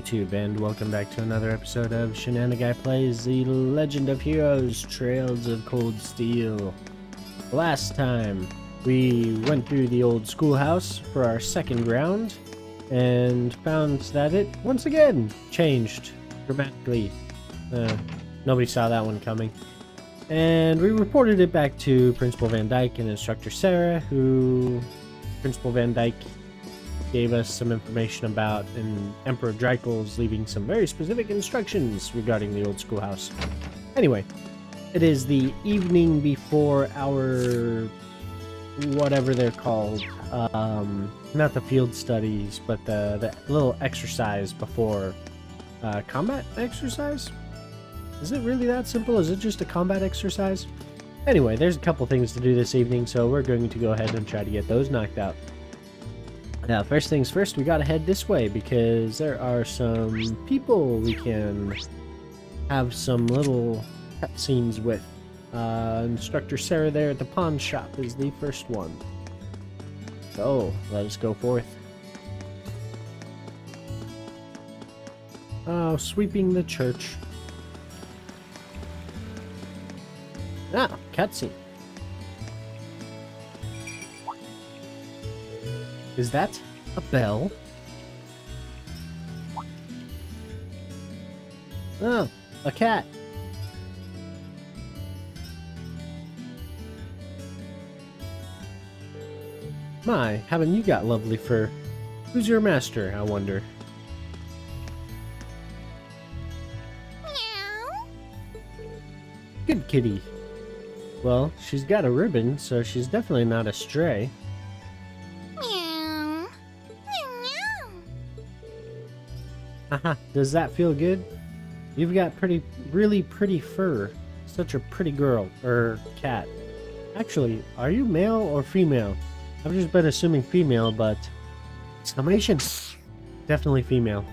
YouTube, and welcome back to another episode of Shenanaguy Plays The Legend of Heroes Trails of Cold Steel. Last time, we went through the old schoolhouse for our second round, and found that it, once again, changed dramatically. Nobody saw that one coming. And we reported it back to Principal Van Dyke and Instructor Sarah, who Principal Van Dyke gave us some information about, and Emperor Dreikel's leaving some very specific instructions regarding the old schoolhouse. Anyway, it is the evening before our whatever they're called, not the field studies, but the little exercise before combat exercise. Is it really that simple? Is it just a combat exercise? Anyway, there's a couple things to do this evening, so we're going to go ahead and try to get those knocked out. Now, first things first, we gotta head this way because there are some people we can have some little cutscenes with. Instructor Sarah there at the pawn shop is the first one. So, let us go forth. Oh, sweeping the church. Ah, cutscene. Is that a bell? Oh, a cat. My, haven't you got lovely fur? Who's your master, I wonder? Meow. Good kitty. Well, she's got a ribbon, so she's definitely not a stray. Meow. Meow. Haha, does that feel good? You've got really pretty fur. Such a pretty girl, or cat. Actually, are you male or female? I've just been assuming female, but... Exclamation! Definitely female.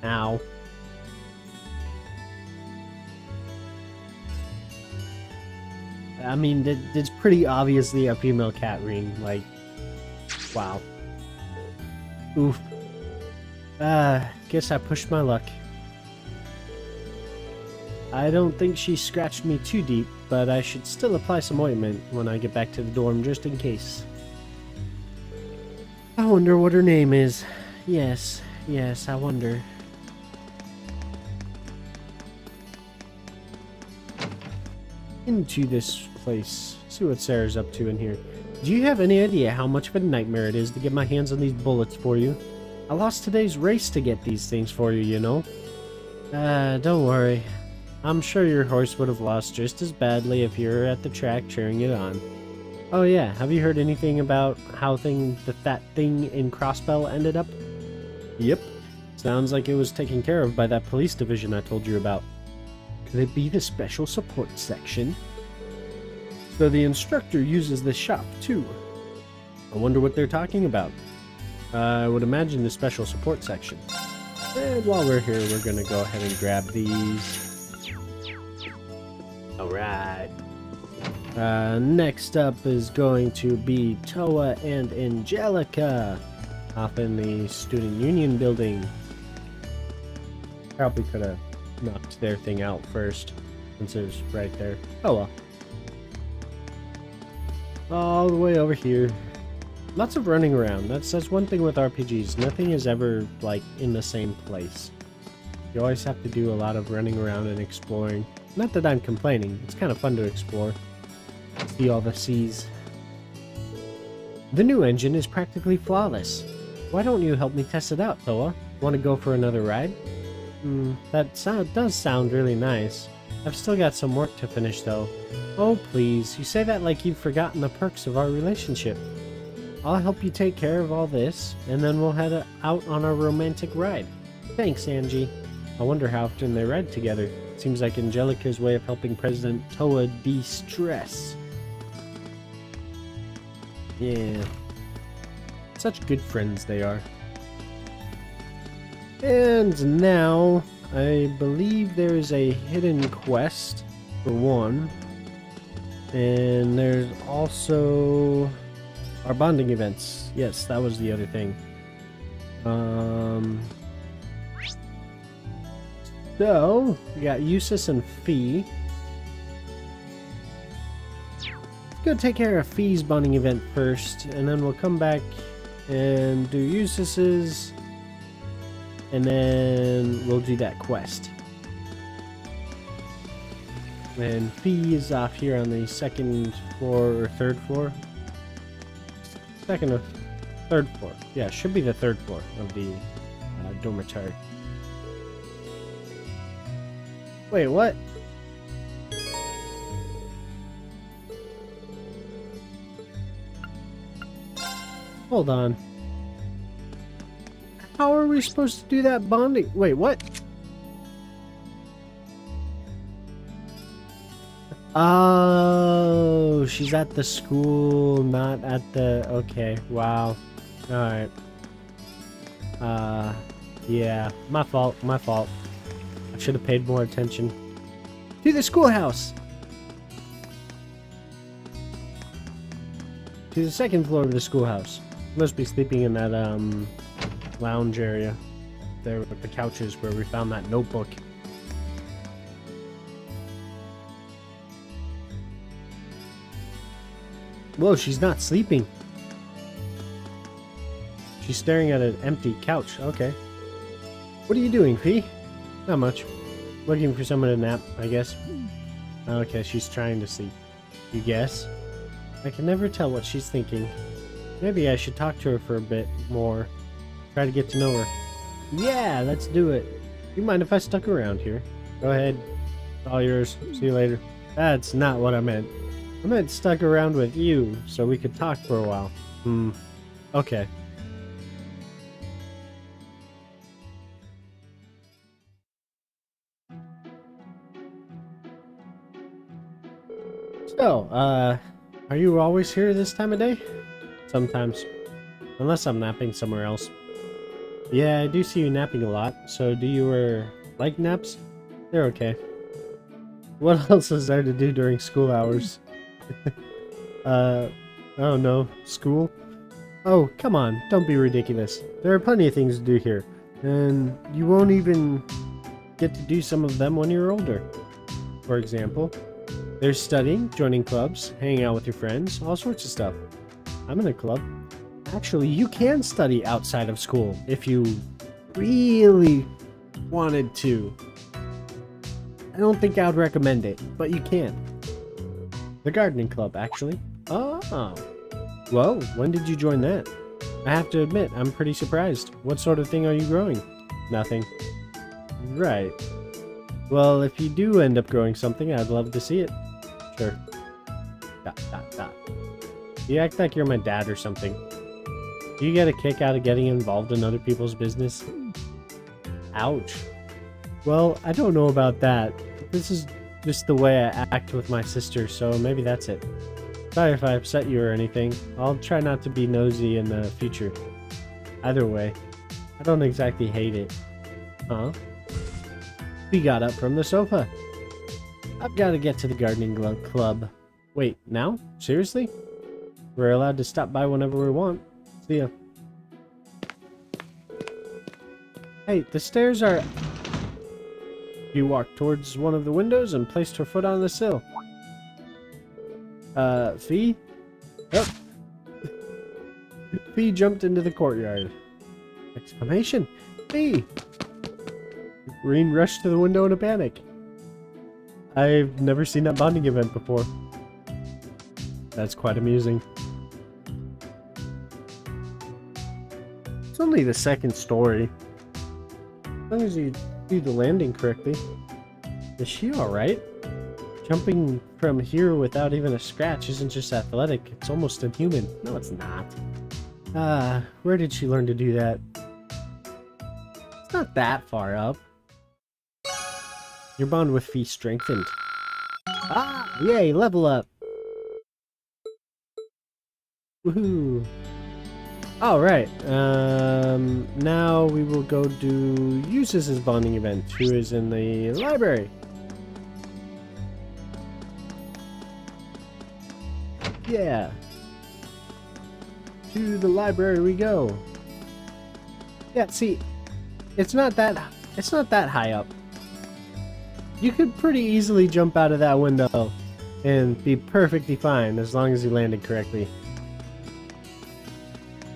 Ow. I mean, it's pretty obviously a female cat ring, like... Wow. Oof. Guess I pushed my luck. I don't think she scratched me too deep, but I should still apply some ointment when I get back to the dorm just in case. I wonder what her name is. Yes, I wonder. Into this place. See what Sarah's up to in here. Do you have any idea how much of a nightmare it is to get my hands on these bullets for you? I lost today's race to get these things for you, you know? Don't worry. I'm sure your horse would have lost just as badly if you were at the track cheering it on. Oh yeah, have you heard anything about how that thing in Crossbell ended up? Yep. Sounds like it was taken care of by that police division I told you about. Could it be the special support section? So the instructor uses this shop too. I wonder what they're talking about. I would imagine the special support section. And while we're here, we're gonna go ahead and grab these. Alright. Next up is going to be Toa and Angelica off in the Student Union building. Probably could have knocked their thing out first since it was right there. Oh well. All the way over here. Lots of running around. That's one thing with RPGs. Nothing is ever like in the same place. You always have to do a lot of running around and exploring. Not that I'm complaining, it's kind of fun to explore. See all the seas. The new engine is practically flawless. Why don't you help me test it out, Toa? Want to go for another ride? That does sound really nice. I've still got some work to finish though. Oh please, you say that like you've forgotten the perks of our relationship. I'll help you take care of all this, and then we'll head out on our romantic ride. Thanks, Angie. I wonder how often they ride together. Seems like Angelica's way of helping President Toa de-stress. Yeah. Such good friends they are. And now, I believe there is a hidden quest, for one. And there's also our bonding events. Yes, that was the other thing. So, we got Eustace and Fee. Let's go take care of Fee's bonding event first, and then we'll come back and do Eustace's, and then we'll do that quest. And Fee is off here on the second floor, or third floor? Second or third floor. Yeah, it should be the third floor of the dormitory. Wait, what? Hold on. How are we supposed to do that bonding? Wait, what? Oh, she's at the school, not at the... Okay, wow. Alright. Yeah, my fault, my fault. I should have paid more attention. To the schoolhouse! To the second floor of the schoolhouse. Must be sleeping in that, lounge area. There with the couches where we found that notebook. Whoa, she's not sleeping. She's staring at an empty couch. Okay. What are you doing, Fee? Not much. Looking for someone to nap, I guess. Okay, she's trying to sleep. You guess? I can never tell what she's thinking. Maybe I should talk to her for a bit more. Try to get to know her. Yeah, let's do it. You mind if I stuck around here? Go ahead. It's all yours. See you later. That's not what I meant. I meant stuck around with you, so we could talk for a while. Okay. So, are you always here this time of day? Sometimes. Unless I'm napping somewhere else. Yeah, I do see you napping a lot, so do you, like naps? They're okay. What else is there to do during school hours? I don't know. School? Oh, come on, don't be ridiculous. There are plenty of things to do here, and you won't even get to do some of them when you're older. For example, there's studying, joining clubs, hanging out with your friends, all sorts of stuff. I'm in a club. Actually, you can study outside of school if you really wanted to. I don't think I would recommend it, but you can. The gardening club, actually. Oh. Well, when did you join that? I have to admit, I'm pretty surprised. What sort of thing are you growing? Nothing. Right. Well, if you do end up growing something, I'd love to see it. Sure. ... You act like you're my dad or something. Do you get a kick out of getting involved in other people's business? Ouch. Well, I don't know about that. This is just the way I act with my sister, so maybe that's it. Sorry if I upset you or anything. I'll try not to be nosy in the future. Either way, I don't exactly hate it. Huh? We got up from the sofa. I've got to get to the gardening club. Wait, now? Seriously? We're allowed to stop by whenever we want. See ya. Hey, the stairs are... She walked towards one of the windows and placed her foot on the sill. Fee? Oh. Fee jumped into the courtyard. Exclamation! Fee! Green rushed to the window in a panic. I've never seen that bonding event before. That's quite amusing. It's only the second story. As long as you do the landing correctly. Is she alright? Jumping from here without even a scratch isn't just athletic, it's almost inhuman. No, it's not. Where did she learn to do that? It's not that far up. Your bond with Fee strengthened. Ah! Yay, level up! Woohoo! Alright, now we will go do Eustace's bonding event, who is in the library. Yeah! To the library we go. Yeah, see, it's not that high up. You could pretty easily jump out of that window and be perfectly fine as long as you landed correctly.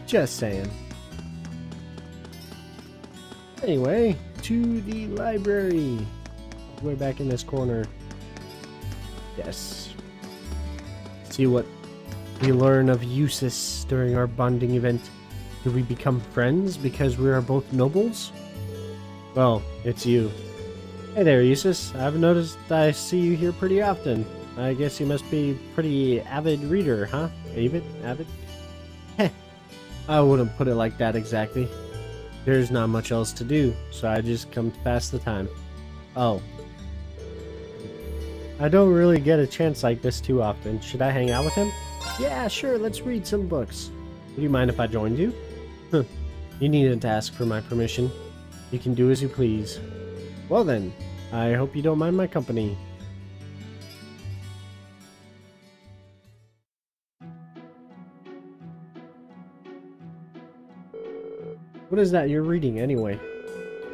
Just saying. Anyway, to the library. We're back in this corner. Yes. See what we learn of Eustace during our bonding event. Do we become friends because we are both nobles? Well, it's you. Hey there, Eustace. I've noticed I see you here pretty often. I guess you must be a pretty avid reader, huh? Avid? Heh. I wouldn't put it like that exactly. There's not much else to do, so I just come to pass the time. Oh. I don't really get a chance like this too often. Should I hang out with him? Yeah, sure, let's read some books. Would you mind if I joined you? Huh. You needn't to ask for my permission. You can do as you please. Well then, I hope you don't mind my company. What is that you're reading anyway?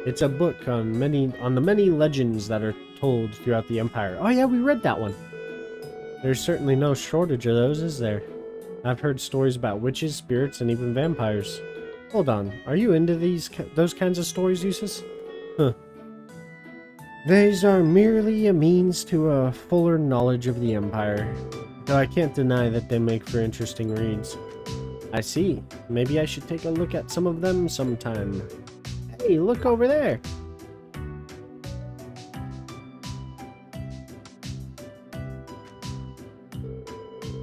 It's a book on the many legends that are told throughout the Empire. Oh yeah, we read that one. There's certainly no shortage of those, is there? I've heard stories about witches, spirits, and even vampires. Hold on, are you into those kinds of stories, Eustace? Huh. These are merely a means to a fuller knowledge of the Empire, though I can't deny that they make for interesting reads. I see. Maybe I should take a look at some of them sometime. Hey, look over there!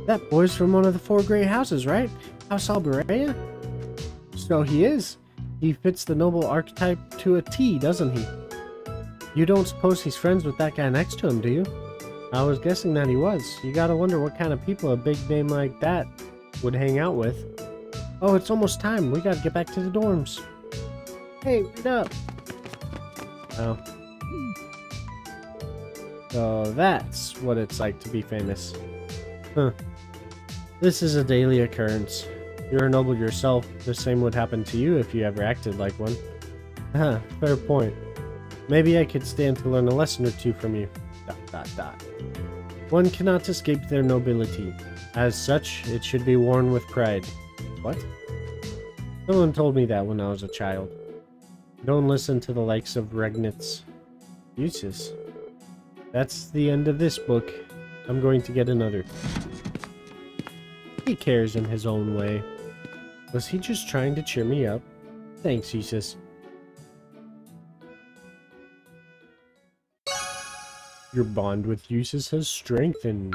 That boy's from one of the 4 great houses, right? House Alberea? So he is. He fits the noble archetype to a T, doesn't he? You don't suppose he's friends with that guy next to him, do you? I was guessing that he was. You gotta wonder what kind of people a big name like that would hang out with. Oh, it's almost time. We gotta get back to the dorms. Hey, wait up! Oh. So that's what it's like to be famous. Huh. This is a daily occurrence. You're a noble yourself. The same would happen to you if you ever acted like one. Huh, fair point. Maybe I could stand to learn a lesson or two from you. ... One cannot escape their nobility. As such, it should be worn with pride. What? Someone told me that when I was a child. Don't listen to the likes of Regnitz. Eustace. That's the end of this book. I'm going to get another. He cares in his own way. Was he just trying to cheer me up? Thanks, Eustace. Your bond with Eustace has strengthened.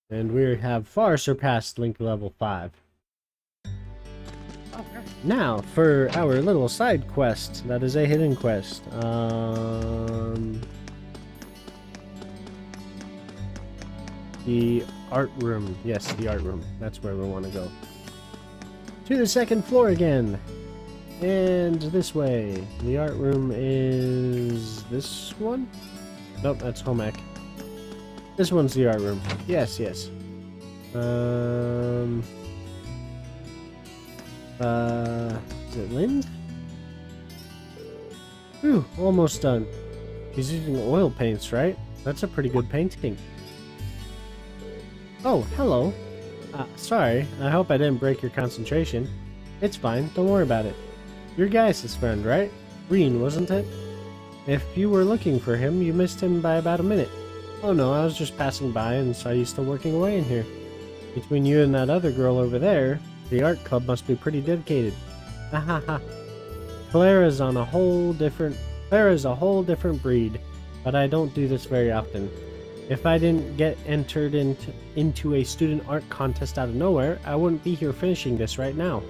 And we have far surpassed Link level 5. Now, for our little side quest. That is a hidden quest. The art room. Yes, the art room. That's where we want to go. To the 2nd floor again. And this way. The art room is this one? Nope, that's home ec. This one's the art room. Yes, yes. Is it Lind? Whew, almost done. He's using oil paints, right? That's a pretty good painting. Oh, hello. Sorry, I hope I didn't break your concentration. It's fine, don't worry about it. You're Gaius' friend, right? Reen, wasn't it? If you were looking for him, you missed him by about a minute. Oh no, I was just passing by and saw you still working away in here. Between you and that other girl over there, the art club must be pretty dedicated. Ha ha ha. Clara's a whole different breed, but I don't do this very often. If I didn't get entered into a student art contest out of nowhere, I wouldn't be here finishing this right now.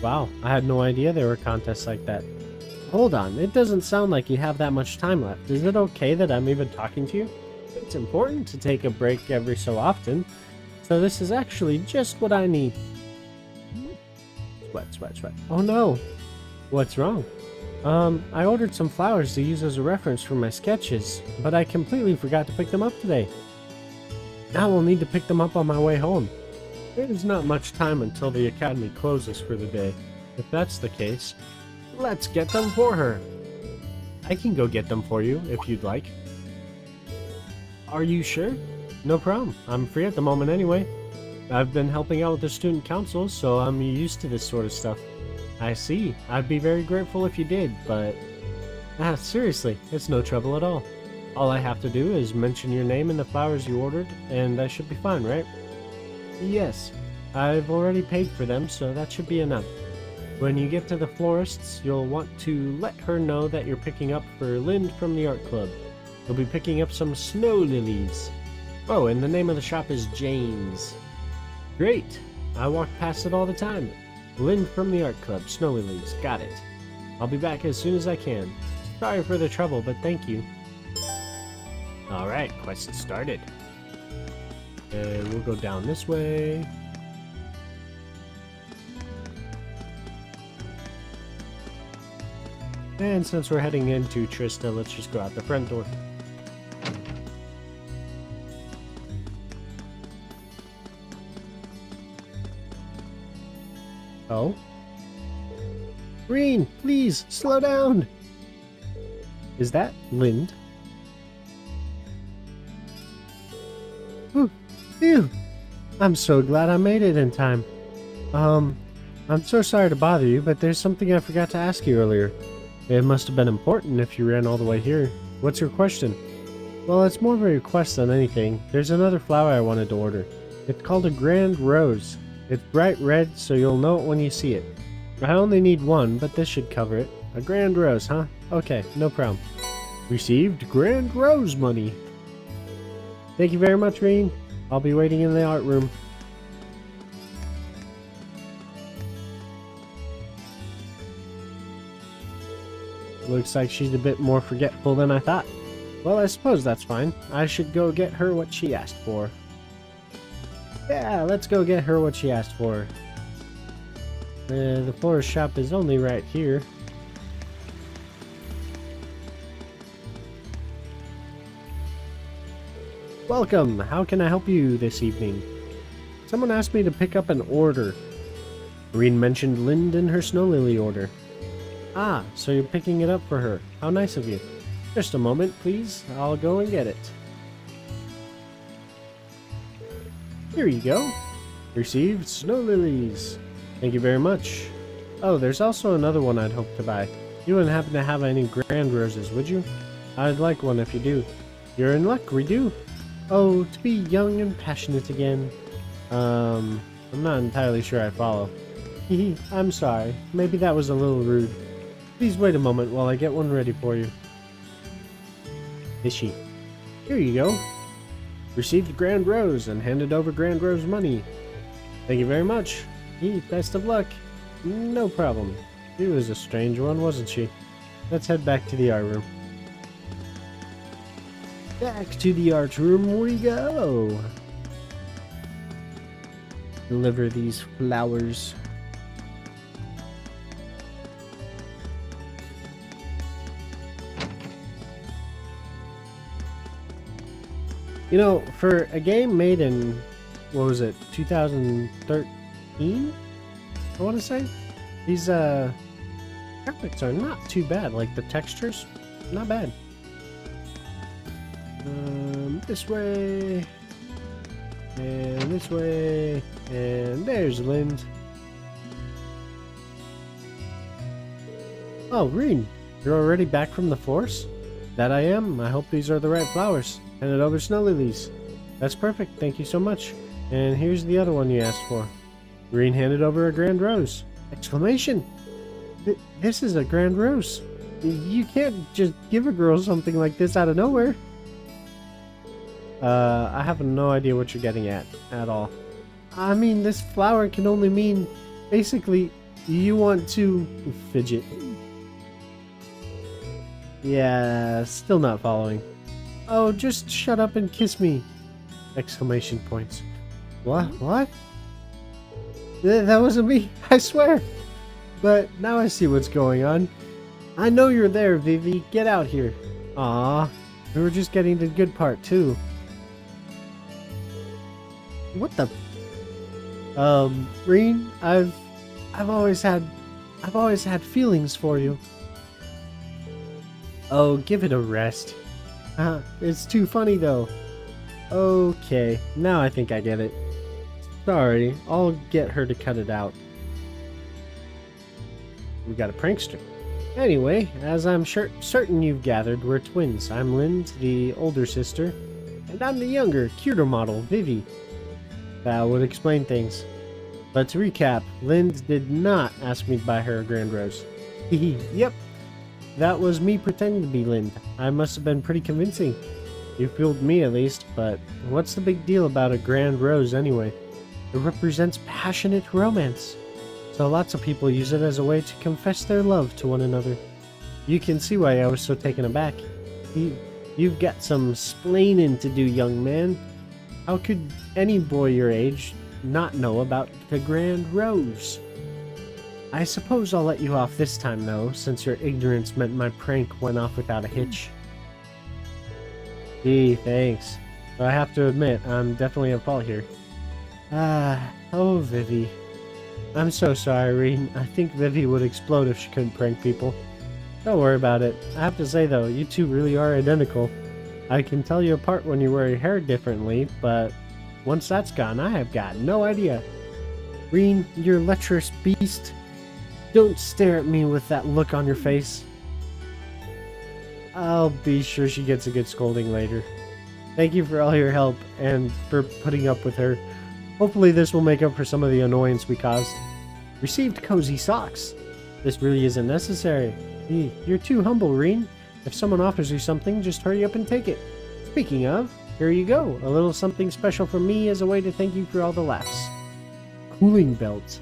Wow, I had no idea there were contests like that. Hold on, it doesn't sound like you have that much time left. Is it okay that I'm even talking to you? It's important to take a break every so often, so this is actually just what I need. Sweat, sweat, sweat. Oh no! What's wrong? I ordered some flowers to use as a reference for my sketches, but I completely forgot to pick them up today. Now I'll need to pick them up on my way home. There's not much time until the academy closes for the day. If that's the case, let's get them for her. I can go get them for you, if you'd like. Are you sure? No problem. I'm free at the moment anyway. I've been helping out with the student council, so I'm used to this sort of stuff. I see. I'd be very grateful if you did, but... seriously, it's no trouble at all. All I have to do is mention your name and the flowers you ordered, and I should be fine, right? Yes. I've already paid for them, so that should be enough. When you get to the florist's, you'll want to let her know that you're picking up for Lind from the art club. You'll be picking up some snow lilies. Oh, and the name of the shop is Jane's. Great! I walk past it all the time. Lind from the art club, snow lilies, got it. I'll be back as soon as I can. Sorry for the trouble, but thank you. Alright, quest started. And we'll go down this way. And since we're heading into Trista, let's just go out the front door. Oh? Green, please, slow down! Is that Lind? Ooh, phew! I'm so glad I made it in time. I'm so sorry to bother you, but there's something I forgot to ask you earlier. It must have been important if you ran all the way here. What's your question? Well, it's more of a request than anything. There's another flower I wanted to order. It's called a grand rose. It's bright red, so you'll know it when you see it. I only need one, but this should cover it. A grand rose, huh? Okay, no problem. Received grand rose money. Thank you very much, Reen. I'll be waiting in the art room. Looks like she's a bit more forgetful than I thought. Well, I suppose that's fine. I should go get her what she asked for. Yeah, let's go get her what she asked for. The florist shop is only right here. Welcome! How can I help you this evening? Someone asked me to pick up an order. Reen mentioned Lind in her snow lily order. Ah, so you're picking it up for her. How nice of you. Just a moment, please. I'll go and get it. Here you go. Received snow lilies. Thank you very much. Oh, there's also another one I'd hope to buy. You wouldn't happen to have any grand roses, would you? I'd like one if you do. You're in luck, we do. Oh, to be young and passionate again. I'm not entirely sure I follow. Hehe, I'm sorry. Maybe that was a little rude. Please wait a moment while I get one ready for you. Is she? Here you go. Received Grand Rose and handed over Grand Rose money. Thank you very much. Best of luck. No problem. She was a strange one, wasn't she? Let's head back to the art room. Back to the art room we go. Deliver these flowers. You know, for a game made in, what was it, 2013? I want to say? These, graphics are not too bad. Like, the textures, not bad. This way. And this way. And there's Lind. Oh, Reen, you're already back from the force? That I am. I hope these are the right flowers. Handed over snow lilies. That's perfect. Thank you so much. And here's the other one you asked for. Reen handed over a grand rose. Exclamation! This is a grand rose. You can't just give a girl something like this out of nowhere. I have no idea what you're getting at all. I mean, this flower can only mean, basically, you want to fidget. Yeah, still not following. Oh, just shut up and kiss me! Exclamation points. What? What? That wasn't me, I swear! But now I see what's going on. I know you're there, Vivi. Get out here. Aw, we were just getting to the good part, too. What the? Reen, I've always had feelings for you. Oh, give it a rest. It's too funny though. Okay, now I think I get it. Sorry, I'll get her to cut it out. We got a prankster. Anyway, as I'm certain you've gathered, we're twins. I'm Lind, the older sister, and I'm the younger, cuter model, Vivi. That would explain things. But to recap, Lind did not ask me to buy her a Grand Rose. Hehe, yep. That was me pretending to be Lind. I must have been pretty convincing. You fooled me at least, but what's the big deal about a Grand Rose anyway? It represents passionate romance. So lots of people use it as a way to confess their love to one another. You can see why I was so taken aback. You've got some splaining to do, young man. How could any boy your age not know about the Grand Rose? I suppose I'll let you off this time, though, since your ignorance meant my prank went off without a hitch. Gee, thanks. But I have to admit, I'm definitely at fault here. Oh, Vivi. I'm so sorry, Reen. I think Vivi would explode if she couldn't prank people. Don't worry about it. I have to say, though, you two really are identical. I can tell you apart when you wear your hair differently, but once that's gone, I have got no idea. Reen, you lecherous beast. Don't stare at me with that look on your face. I'll be sure she gets a good scolding later. Thank you for all your help and for putting up with her. Hopefully this will make up for some of the annoyance we caused. Received cozy socks. This really isn't necessary. You're too humble, Reen. If someone offers you something, just hurry up and take it. Speaking of, here you go. A little something special from me as a way to thank you for all the laughs. Cooling belt.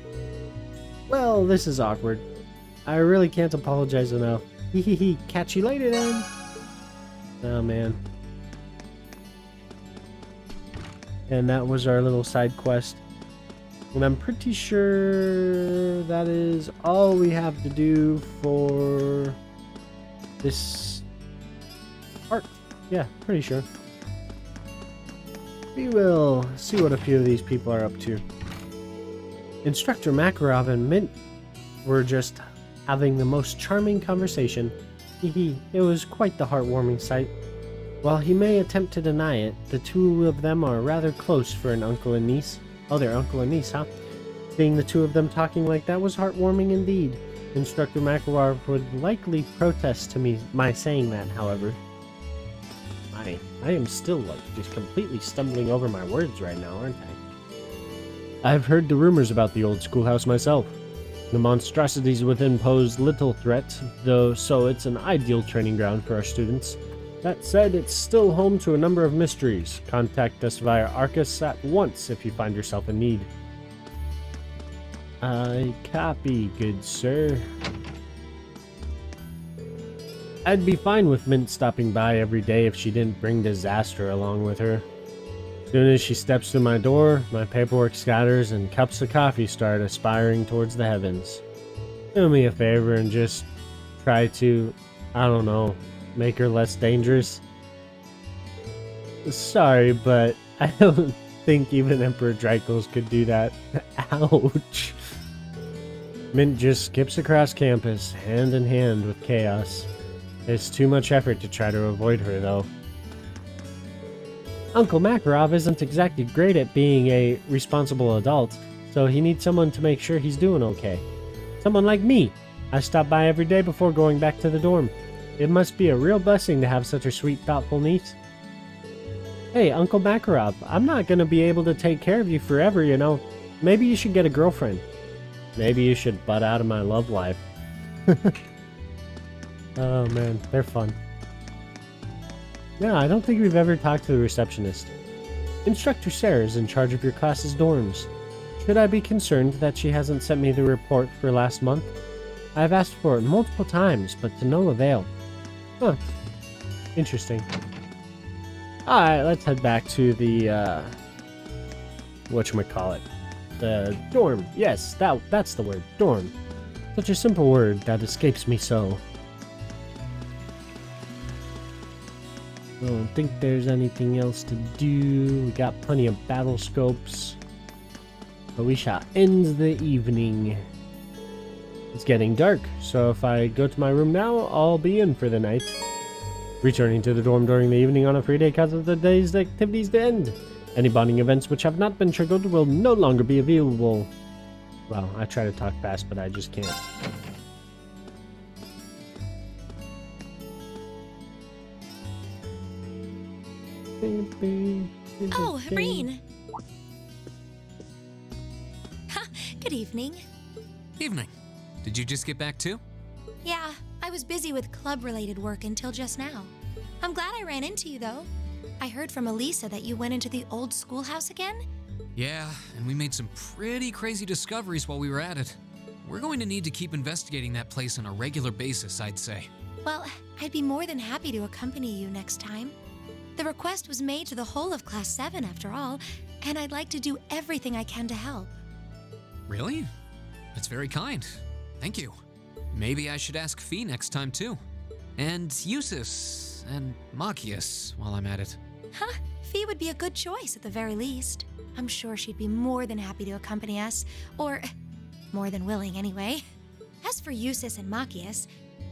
Well, this is awkward. I really can't apologize enough. Hehehe, catch you later then. Oh man. And that was our little side quest. And I'm pretty sure that is all we have to do for this part. Yeah, pretty sure. We will see what a few of these people are up to. Instructor Makarov and Mint were just having the most charming conversation. Hehe, it was quite the heartwarming sight. While he may attempt to deny it, the two of them are rather close for an uncle and niece. Oh, they're uncle and niece, huh? Seeing the two of them talking like that was heartwarming indeed. Instructor Makarov would likely protest to my saying that, however. I am still just completely stumbling over my words right now, aren't I? I've heard the rumors about the old schoolhouse myself. The monstrosities within pose little threat, though, so it's an ideal training ground for our students. That said, it's still home to a number of mysteries. Contact us via Arcus at once if you find yourself in need. I copy, good sir. I'd be fine with Mint stopping by every day if she didn't bring disaster along with her. As soon as she steps through my door, my paperwork scatters and cups of coffee start aspiring towards the heavens. Do me a favor and just try to, I don't know, make her less dangerous. Sorry, but I don't think even Emperor Dracos could do that. Ouch. Mint just skips across campus, hand in hand with chaos. It's too much effort to try to avoid her, though. Uncle Makarov isn't exactly great at being a responsible adult, so he needs someone to make sure he's doing okay. Someone like me. I stop by every day before going back to the dorm. It must be a real blessing to have such a sweet, thoughtful niece. Hey, Uncle Makarov, I'm not gonna be able to take care of you forever, you know. Maybe you should get a girlfriend. Maybe you should butt out of my love life. Oh man, they're fun. Yeah, I don't think we've ever talked to the receptionist. Instructor Sarah is in charge of your class's dorms. Should I be concerned that she hasn't sent me the report for last month? I've asked for it multiple times, but to no avail. Huh. Interesting. Alright, let's head back to the, whatchamacallit. The dorm. Yes, that's the word. Dorm. Such a simple word that escapes me so. I don't think there's anything else to do. We got plenty of battle scopes. But we shall end the evening. It's getting dark, so if I go to my room now, I'll be in for the night. Returning to the dorm during the evening on a free day causes the day's activities to end. Any bonding events which have not been triggered will no longer be available. Well, I try to talk fast, but I just can't. Oh, Reen. Good evening. Evening. Did you just get back too? Yeah, I was busy with club-related work until just now. I'm glad I ran into you, though. I heard from Elisa that you went into the old schoolhouse again? Yeah, and we made some pretty crazy discoveries while we were at it. We're going to need to keep investigating that place on a regular basis, I'd say. Well, I'd be more than happy to accompany you next time. The request was made to the whole of Class 7, after all, and I'd like to do everything I can to help. Really? That's very kind. Thank you. Maybe I should ask Fee next time too. And Eustace and Machias while I'm at it. Huh? Fee would be a good choice at the very least. I'm sure she'd be more than happy to accompany us, or more than willing anyway. As for Eustace and Machias,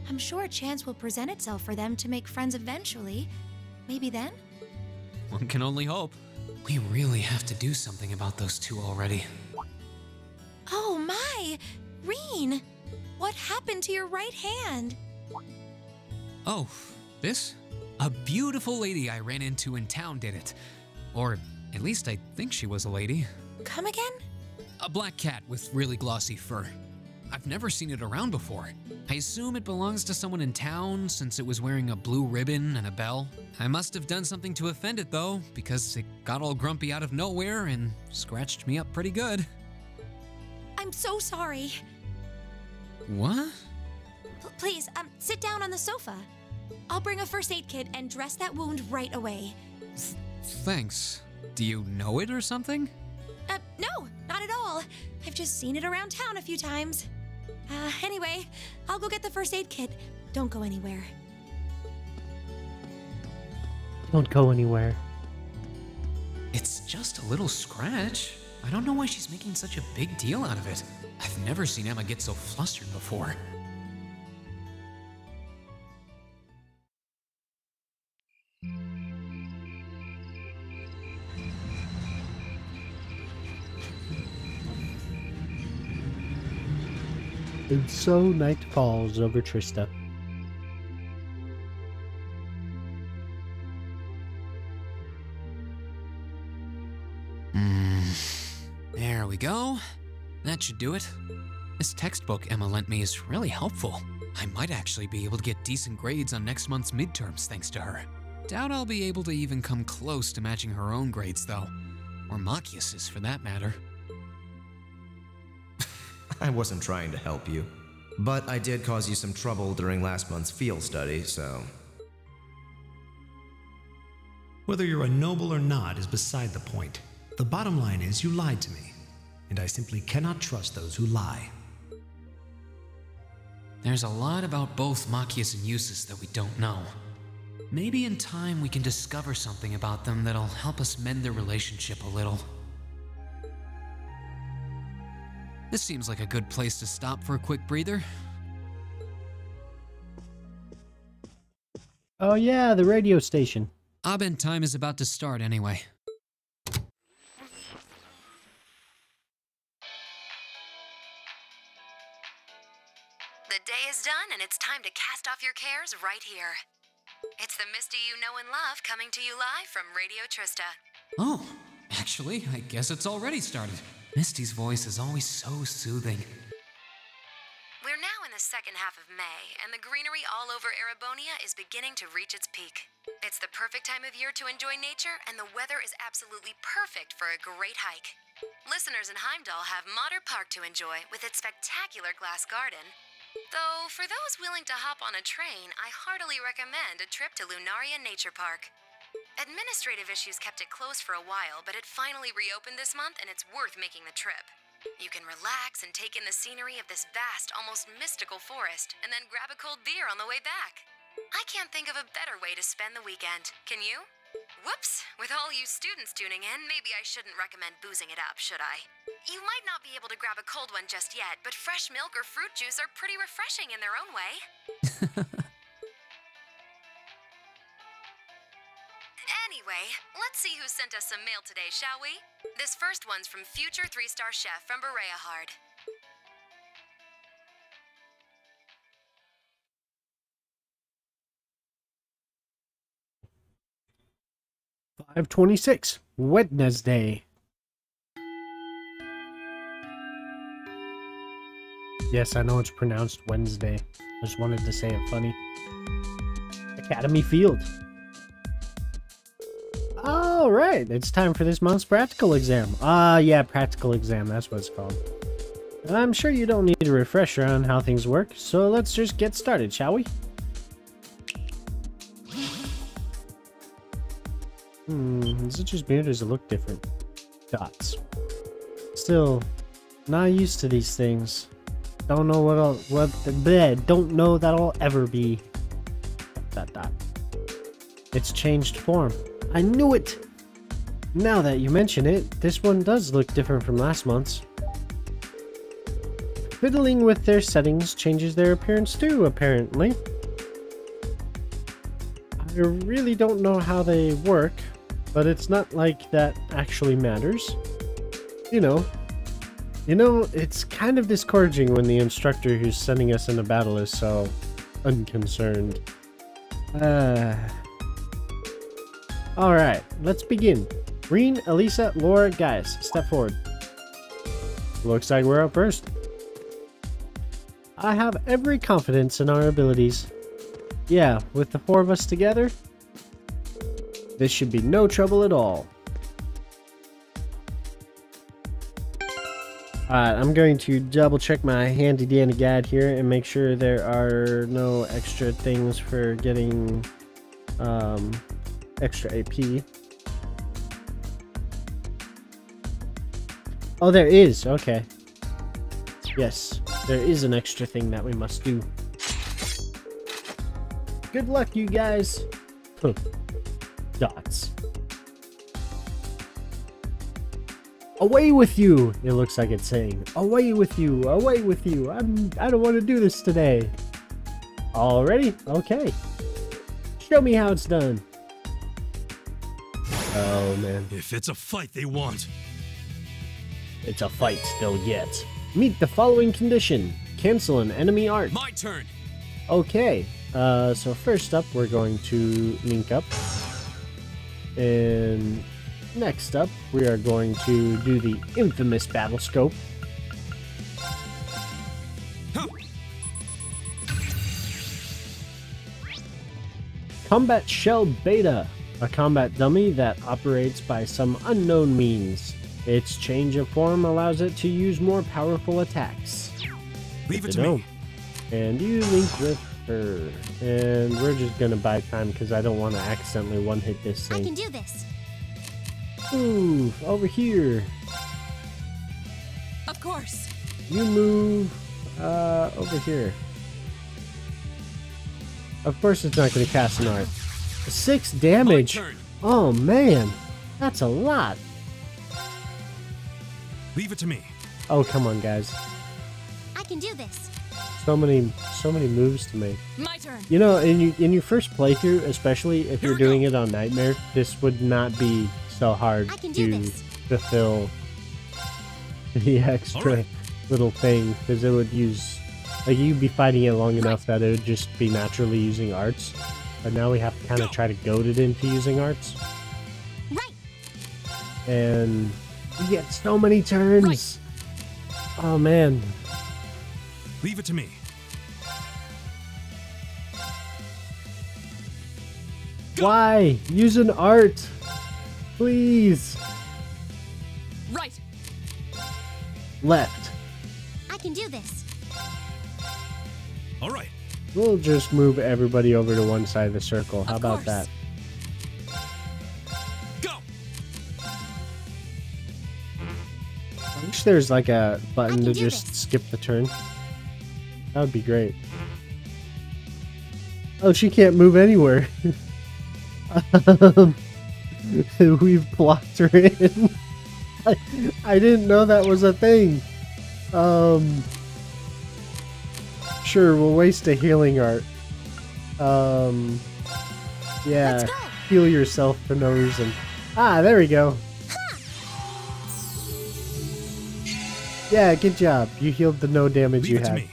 I'm sure a chance will present itself for them to make friends eventually. Maybe then? One can only hope. We really have to do something about those two already. Oh my! Reen! What happened to your right hand? Oh, this? A beautiful lady I ran into in town did it. Or at least I think she was a lady. Come again? A black cat with really glossy fur. I've never seen it around before. I assume it belongs to someone in town since it was wearing a blue ribbon and a bell. I must have done something to offend it though, because it got all grumpy out of nowhere and scratched me up pretty good. I'm so sorry. What? Please, sit down on the sofa. I'll bring a first aid kit and dress that wound right away. Thanks. Do you know it or something? No, not at all. I've just seen it around town a few times. Anyway, I'll go get the first aid kit. Don't go anywhere. Don't go anywhere. It's just a little scratch. I don't know why she's making such a big deal out of it. I've never seen Emma get so flustered before. And so night falls over Trista. There we go. That should do it. This textbook Emma lent me is really helpful. I might actually be able to get decent grades on next month's midterms thanks to her. Doubt I'll be able to even come close to matching her own grades though. Or Machias's for that matter. I wasn't trying to help you, but I did cause you some trouble during last month's field study, so... Whether you're a noble or not is beside the point. The bottom line is you lied to me, and I simply cannot trust those who lie. There's a lot about both Machias and Eustace that we don't know. Maybe in time we can discover something about them that'll help us mend their relationship a little. This seems like a good place to stop for a quick breather. Oh yeah, the radio station. Abend time is about to start anyway. The day is done and it's time to cast off your cares right here. It's the Misty you know and love coming to you live from Radio Trista. Oh, actually, I guess it's already started. Misty's voice is always so soothing. We're now in the second half of May, and the greenery all over Erebonia is beginning to reach its peak. It's the perfect time of year to enjoy nature, and the weather is absolutely perfect for a great hike. Listeners in Heimdall have Modder Park to enjoy with its spectacular glass garden. Though, for those willing to hop on a train, I heartily recommend a trip to Lunaria Nature Park. Administrative issues kept it closed for a while, but it finally reopened this month and it's worth making the trip. You can relax and take in the scenery of this vast, almost mystical forest, and then grab a cold beer on the way back. I can't think of a better way to spend the weekend, can you? Whoops, with all you students tuning in, maybe I shouldn't recommend boozing it up, should I? You might not be able to grab a cold one just yet, but fresh milk or fruit juice are pretty refreshing in their own way. Anyway, let's see who sent us some mail today, shall we? This first one's from future 3-star chef from Berea Hard. $5.26 Wednesday. Yes, I know it's pronounced Wednesday. I just wanted to say it funny. Academy Field. Alright, it's time for this month's practical exam. Yeah, practical exam, that's what it's called. I'm sure you don't need a refresher on how things work, so let's just get started, shall we? Is it just me or does it look different? Dots. Still, not used to these things. Don't know don't know that I'll ever be. Dot. It's changed form. I knew it! Now that you mention it, this one does look different from last month's. Fiddling with their settings changes their appearance too, apparently. I really don't know how they work, but it's not like that actually matters. You know, it's kind of discouraging when the instructor who's sending us in a battle is so unconcerned. Alright, let's begin. Green, Elisa, Laura, guys, step forward. Looks like we're up first. I have every confidence in our abilities. Yeah, with the 4 of us together, this should be no trouble at all. Alright, I'm going to double check my handy dandy guide here and make sure there are no extra things for getting extra AP. Oh, there is. Okay. Yes, there is an extra thing that we must do. Good luck, you guys. Dots. Away with you! It looks like it's saying, away with you, away with you. I don't want to do this today. Already? Okay. Show me how it's done. Oh, man. If it's a fight they want. It's a fight still yet. Meet the following condition. Cancel an enemy art. My turn. Okay. So first up, we're going to link up. And next up, we are going to do the infamous battle scope. Combat Shell Beta, a combat dummy that operates by some unknown means. Its change of form allows it to use more powerful attacks. Leave it to me. And you link with her. And we're just gonna buy time because I don't want to accidentally one-hit this thing. I can do this. Move over here. Of course. You move over here. Of course it's not going to cast an art. 6 damage. Oh man, that's a lot. Leave it to me. Oh come on, guys. I can do this. So many moves to make. My turn. You know, in your first playthrough, especially if you're doing it on Nightmare, this would not be so hard to fulfill the extra little thing, because it would use, like, you'd be fighting it long enough that it would just be naturally using arts, but now we have to kind of try to goad it into using arts. Right. And you get so many turns. Oh man. Leave it to me. Why? Use an art. Please. Right. Left. I can do this. All right. We'll just move everybody over to one side of the circle. How about that? Go. I wish there's like a button to just skip the turn. That would be great. Oh, she can't move anywhere. We've blocked her in. I didn't know that was a thing. Sure, we'll waste a healing art. Yeah. Let's go. heal yourself for no reason. Ah, there we go. Yeah, good job. You healed the no damage you Leave it to had. me.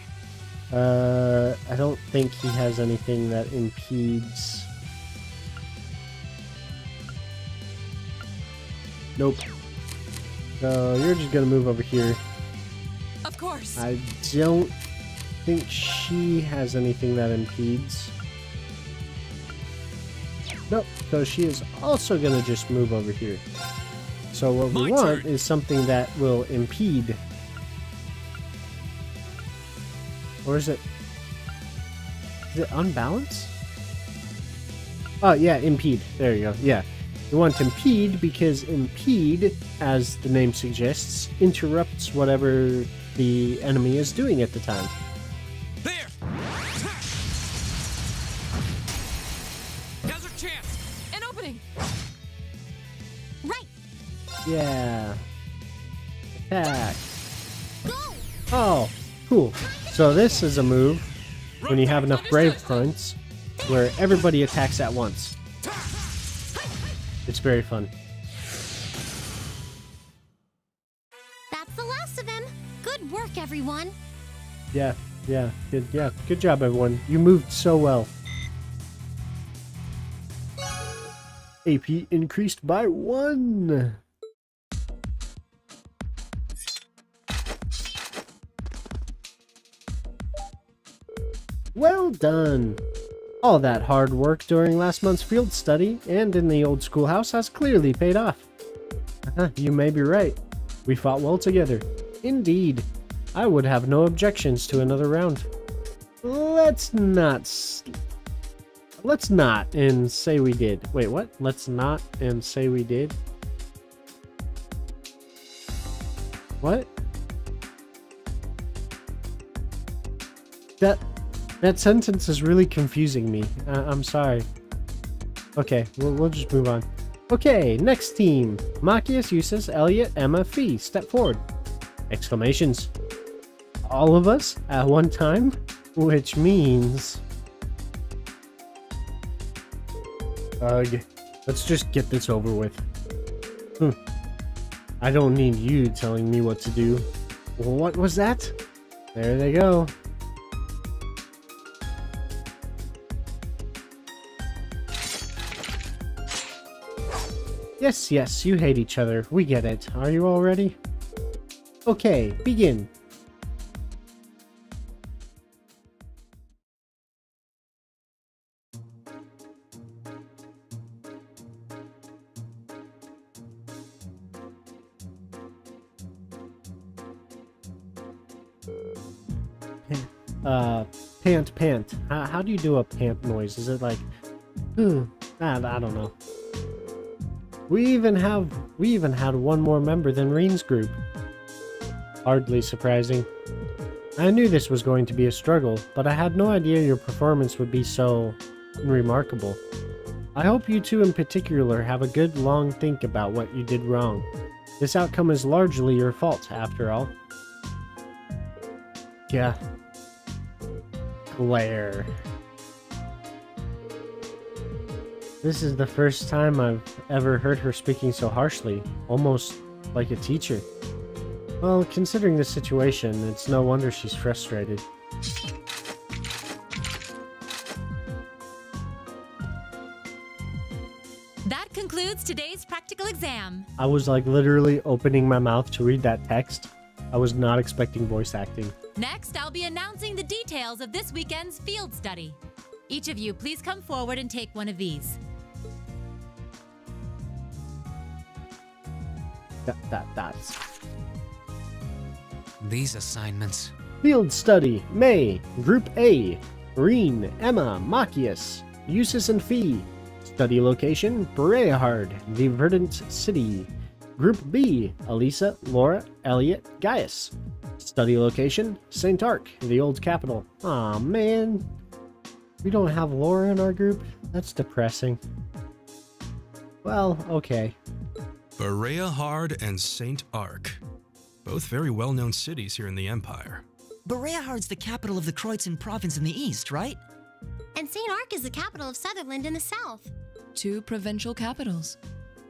I don't think he has anything that impedes. Nope. So you're just gonna move over here. Of course. I don't think she has anything that impedes. Nope. So she is also gonna just move over here. So what we My want turn. is something that will impede. Or is it unbalance? Oh yeah, impede. There you go. Yeah. We want impede because impede, as the name suggests, interrupts whatever the enemy is doing at the time. There! Now's our chance! An opening. Right. Yeah. Attack. Go. Oh, cool. So this is a move when you have enough brave points where everybody attacks at once. It's very fun. That's the last of them. Good work, everyone. Yeah, good job, everyone. You moved so well. AP increased by 1. Well done. All that hard work during last month's field study and in the old schoolhouse has clearly paid off. You may be right. We fought well together. Indeed. I would have no objections to another round. Let's not and say we did. Wait, what? Let's not and say we did? What? That sentence is really confusing me. I'm sorry. Okay, we'll just move on. Okay, next team. Machias, Eustace, Elliot, Emma, Fee. Step forward. Exclamations. All of us at one time? Which means... Ugh. Let's just get this over with. I don't need you telling me what to do. What was that? There they go. Yes, you hate each other. We get it. Are you all ready? Okay, begin. Pant. How do you do a pant noise? Is it like, I don't know. We even had one more member than Reen's group. Hardly surprising. I knew this was going to be a struggle, but I had no idea your performance would be so remarkable. I hope you two in particular have a good long think about what you did wrong. This outcome is largely your fault, after all. Yeah. Claire. This is the first time I've ever heard her speaking so harshly, almost like a teacher. Well, considering the situation, it's no wonder she's frustrated. That concludes today's practical exam. I was like literally opening my mouth to read that text. I was not expecting voice acting. Next, I'll be announcing the details of this weekend's field study. Each of you, please come forward and take one of these. That's These assignments. Field Study, May, Group A, Reen, Emma, Machias, Eustace and Fee. Study location, Brehard, the Verdant City. Group B, Elisa, Laura, Elliot, Gaius. Study location, St. Arc, the old capital. Aw, man. We don't have Laura in our group? That's depressing. Well, okay. Brehard and St. Arc. Both very well-known cities here in the Empire. Brehard's the capital of the Kreutzen province in the east, right? And St. Arc is the capital of Sutherland in the south. 2 provincial capitals.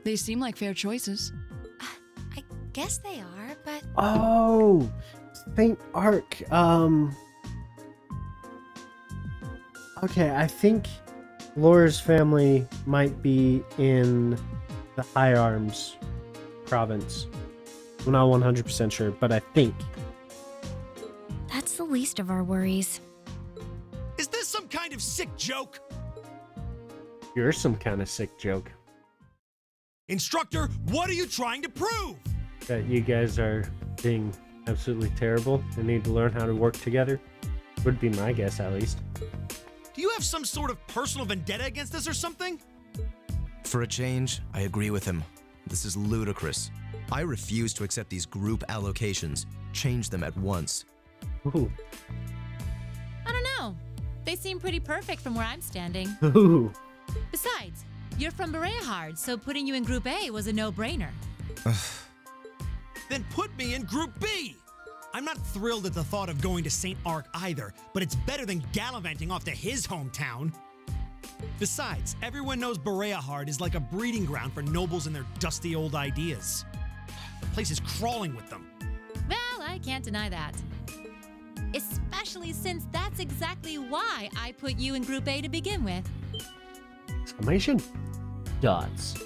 They seem like fair choices. I guess they are, but... Oh! St. Ark. Okay, I think Laura's family might be in the High Arms province. I'm not 100% sure, but I think. That's the least of our worries. Is this some kind of sick joke? You're some kind of sick joke. Instructor, what are you trying to prove? That you guys are being absolutely terrible and need to learn how to work together. Would be my guess, at least. Do you have some sort of personal vendetta against us or something? For a change, I agree with him. This is ludicrous. I refuse to accept these group allocations. Change them at once. Ooh. I don't know. They seem pretty perfect from where I'm standing. Ooh. Besides, you're from Bereahard, so putting you in Group A was a no-brainer. Then put me in Group B! I'm not thrilled at the thought of going to St. Ark either, but it's better than gallivanting off to his hometown. Besides, everyone knows Bereahard is like a breeding ground for nobles and their dusty old ideas. The place is crawling with them. Well, I can't deny that. Especially since that's exactly why I put you in Group A to begin with. Exclamation. Dots.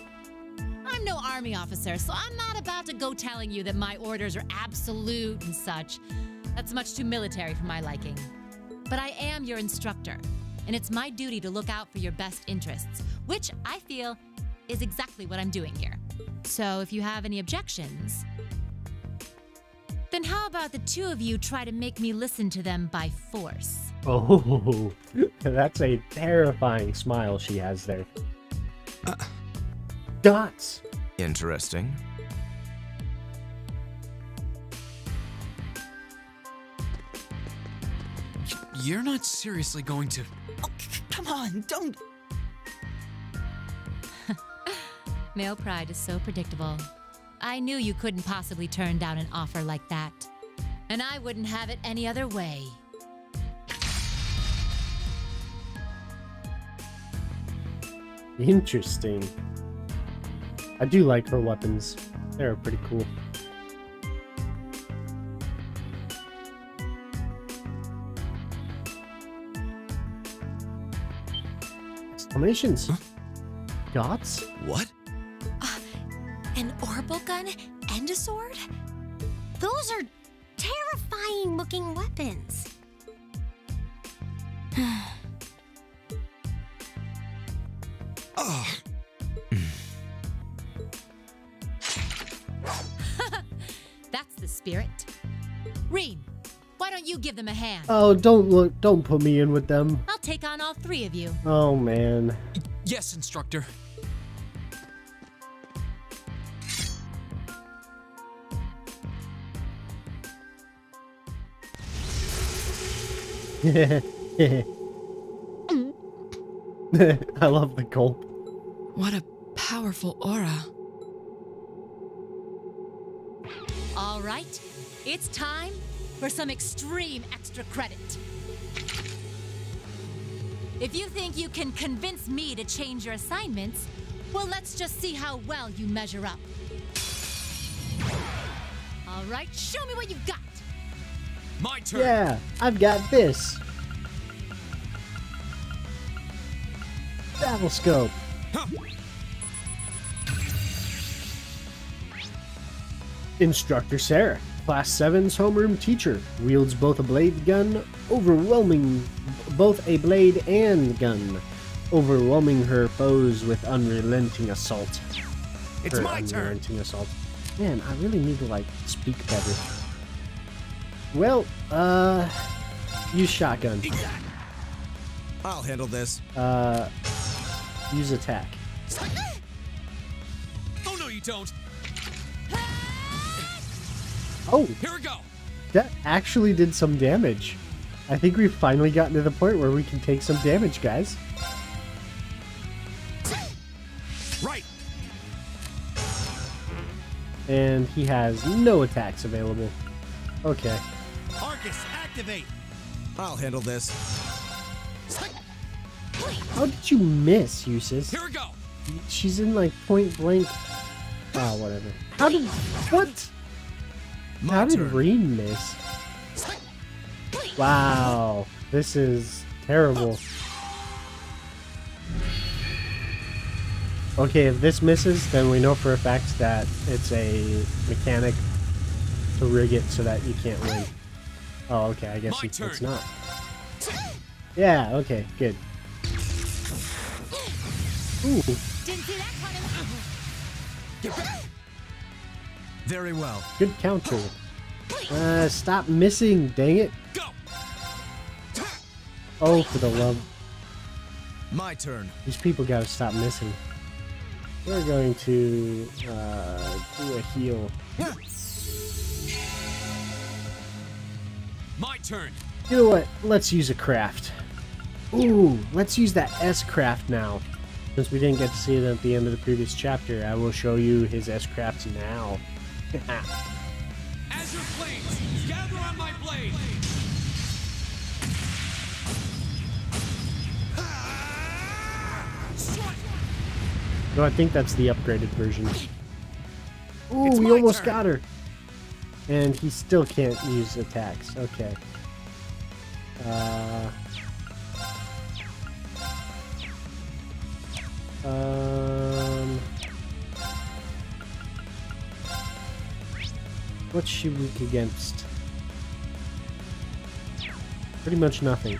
I'm no army officer, so I'm not about to go telling you that my orders are absolute and such. That's much too military for my liking. But I am your instructor, and it's my duty to look out for your best interests, which I feel is exactly what I'm doing here. So if you have any objections, then how about the 2 of you try to make me listen to them by force? Oh, that's a terrifying smile she has there. Dots. Interesting. You're not seriously going to... Oh, come on, don't... Male pride is so predictable. I knew you couldn't possibly turn down an offer like that. And I wouldn't have it any other way. Interesting. I do like her weapons. They're pretty cool. Exclamations. Huh? Dots? What? An orbital gun and a sword? Those are terrifying looking weapons. Oh. That's the spirit. Reen, why don't you give them a hand? Oh, don't put me in with them. I'll take on all 3 of you. Oh, man. Yes, instructor. I love the gulp. What a powerful aura. All right, it's time for some extreme extra credit. If you think you can convince me to change your assignments, well, let's just see how well you measure up. All right, show me what you've got. My turn. Yeah, I've got this. Battle scope. Huh. Instructor Sarah, Class 7's homeroom teacher, wields both a blade gun, both a blade and gun, overwhelming her foes with unrelenting assault. It's my turn. Unrelenting assault. Man, I really need to like speak better. Well, use shotgun. I'll handle this. Use attack. Oh no, you don't. Oh, Here we go. that actually did some damage. I think we've finally gotten to the point where we can take some damage, guys. Right. And he has no attacks available. Okay. Arcus, activate. I'll handle this. How did you miss, Usis? Here we go. She's in like point blank. Oh, whatever. How did what? How did Reen miss? Wow, this is terrible. Okay, if this misses, then we know for a fact that it's a mechanic to rig it so that you can't win. Oh, okay, I guess it's not. Yeah, okay, good. Ooh. Didn't see that coming. Very well. Good counter. Stop missing, dang it. Oh, for the love. My turn. These people gotta stop missing. We're going to do a heal. My turn. You know what? Let's use a craft. Ooh, let's use that S craft now. Since we didn't get to see it at the end of the previous chapter, I will show you his S crafts now. Azure flames, gather on my blade. No, I think that's the upgraded version. Ooh, we almost got her. And he still can't use attacks. Okay. What's she weak against? Pretty much nothing.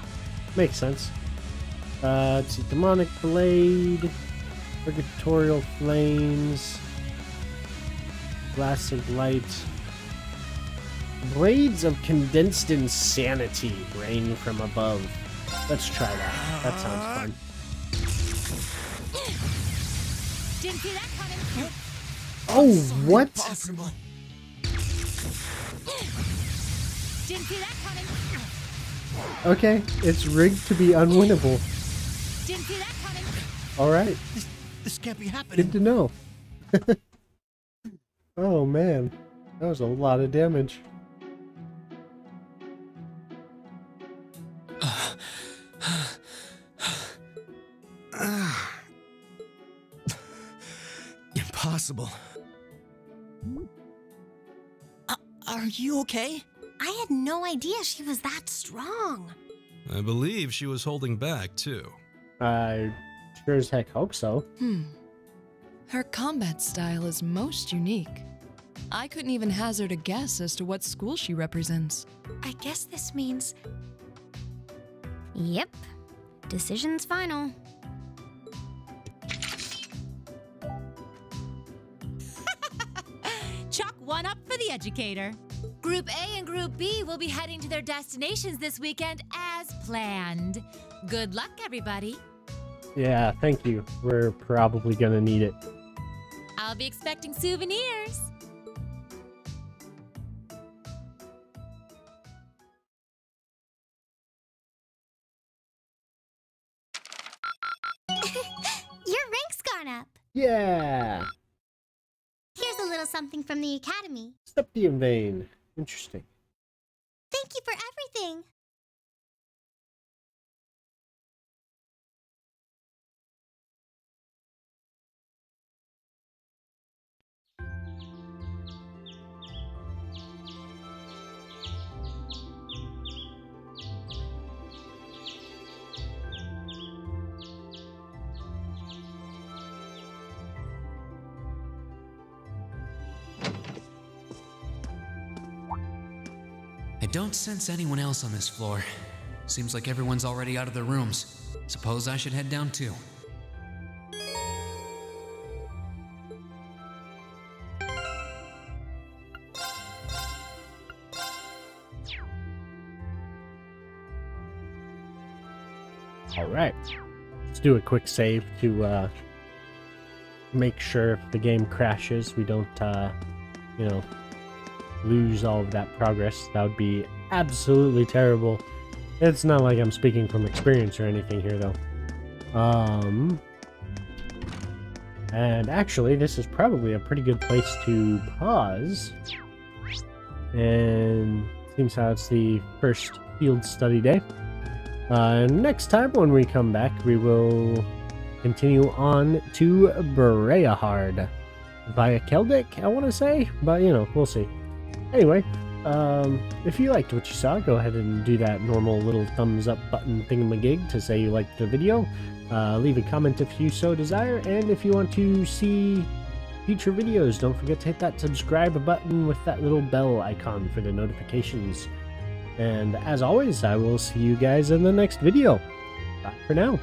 Makes sense. Let's see. Demonic Blade. Purgatorial Flames. Blasts of Light. Blades of Condensed Insanity rain from above. Let's try that. That sounds fun. Didn't see that coming. Oh, what? Impossible. Didn't see that coming. Okay, it's rigged to be unwinnable. Didn't see that coming. Alright. This can't be happening. Good to know. Oh man, that was a lot of damage. Impossible. Are you okay? I had no idea she was that strong. I believe she was holding back, too. I sure as heck hope so. Her combat style is most unique. I couldn't even hazard a guess as to what school she represents. I guess this means... Yep. Decision's final. Chalk one up for the educator. Group A and Group B will be heading to their destinations this weekend as planned. Good luck, everybody. Yeah, thank you. We're probably gonna need it. I'll be expecting souvenirs. Your rank's gone up. Yeah! Here's a little something from the Academy. Septium vein. Interesting. Thank you for everything. I don't sense anyone else on this floor. Seems like everyone's already out of their rooms. Suppose I should head down too. Alright. Let's do a quick save to make sure if the game crashes we don't, you know, lose all of that progress. That would be absolutely terrible. It's not like I'm speaking from experience or anything here, though. And actually, this is probably a pretty good place to pause. And seems how it's the first field study day. Next time when we come back, we will continue on to Breahard via Keldic, I want to say, but you know, we'll see. Anyway, if you liked what you saw, go ahead and do that normal little thumbs up button thingamagig to say you liked the video. Leave a comment if you so desire, and if you want to see future videos, don't forget to hit that subscribe button with that little bell icon for the notifications. And as always, I will see you guys in the next video. Bye for now.